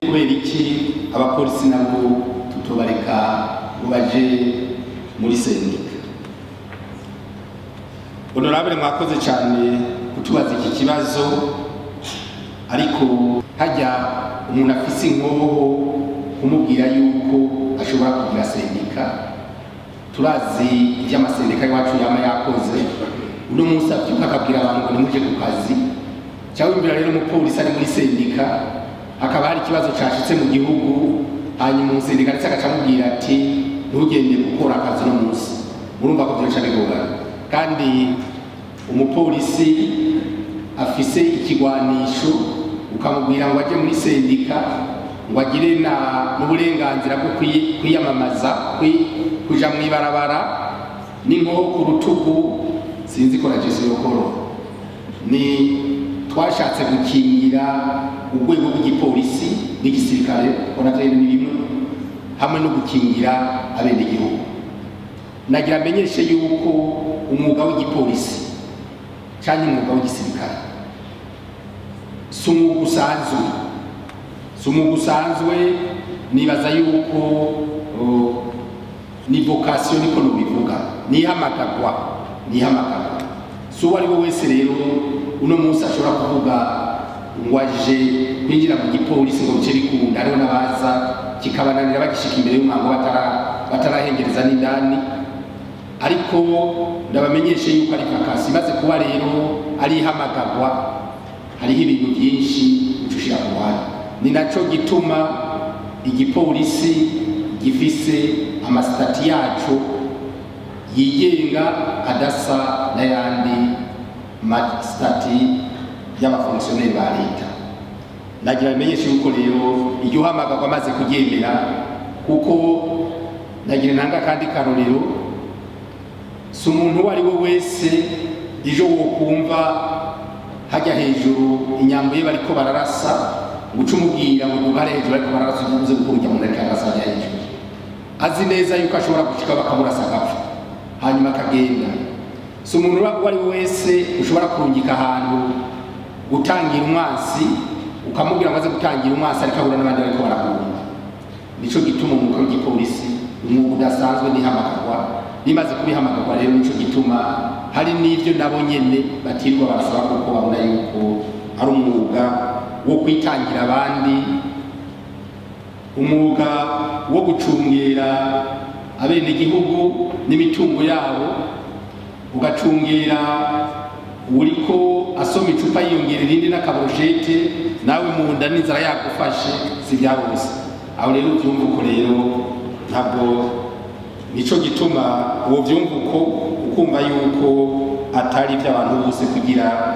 kubera iki abapolisi nabo tutobareka ngo baje muri sendika. Honorable mwakoze cyane kutubaza iki kibazo, ariko hajya umuntu afise inkoho kumubwira yuko ashobora kugira sendika. Turazi iby'amasendika yacu yama yakoze, uno munsi abyuka akabwira abantu ngo nimuje ku kazi, cyangwa imbere rero umupolisi ari muri sendika hakaba hari ikibazo cyashitse mu gihugu, hanyuma umusendika ndetse akacamubwira ati ntugende gukora akazi no munsi. Murumva ko byoca bigorana, kandi umupolisi afise ikigwanisho ukamubwira ngo aje muri sendika ngo agire n'uburenganzira bwo kwiyamamaza kuja mwibarabara n'inkoho ku rutugu, sinzi ko najeje yokoro. Ni twashatse gukingira urwego rw'igipolisi n'igisirikare onavye ni bimwe, hamwe no gukingira abenegihugu. Nagira amenyeshe yuko umwuga w'igipolisi cyangwa umwuga w'igisirikare si umwuga usanzwe, nibaza yuko ni vocation niko nubivuga, nihamagarwa. So uwo ari we wese rero uno munsi ashobora kuvuga ngo aje kwinjira mu gipolisi ngo bice bikunda, hariho n'abaza kikabananira bagishika imbere y'umwango batarahengereza n'indani. Ariko ndabamenyeshe yuko ari vakasi imaze kuba rero ari ihamagarwa, hariho ibintu byinshi ucushira ku ruhande. Ni naco gituma igipolisi gifise amasitati yacu yigenga adasa n'ayandi masitati y'abafonksiyoneri ba leta. Nagira bimenyeshe yuko rero iryo hamagarwa amaze kuryemera, kuko nagira ntanga kandi karorero, si umuntu uwo ari we wese ejo wokumva hajya hejuru inyambo ye bariko bararasa guca umubwira ngo duhare hejuru ariko bararasa uvuze gukurya umuntu ariko arasa ajya hejuru, azi neza yuko ashobora gushika bakamurasa agapfa hanyuma akagenda. Si umuntu uwo ari we wese ushobora kurungika ahantu gutangira umwansi ukamubwira ngo aze gutangira umwansi ariko ahura n'abandi bariko barahunga. Nico gituma umwuga w'igipolisi umwuga udasanzwe n'ihamagarwa. Nimaze kubihamagarwa rero nico gituma hari n'ivyo nabo nyene batirwa barasaba kuko babona yuko ari umwuga wo kwitangira abandi, umwuga wo gucungera abenegihugu n'imitungo yabo, ugacungera uriko asoma icupa yiyongera irindi n'akaburushete nawe mu nda n'inzara yagufashe, si byabo gusa. Aho rero uvyumva uko rero ntabwo, nico gituma uwo vyumva uko ukumva yuko atari ivy'abantu bose kugira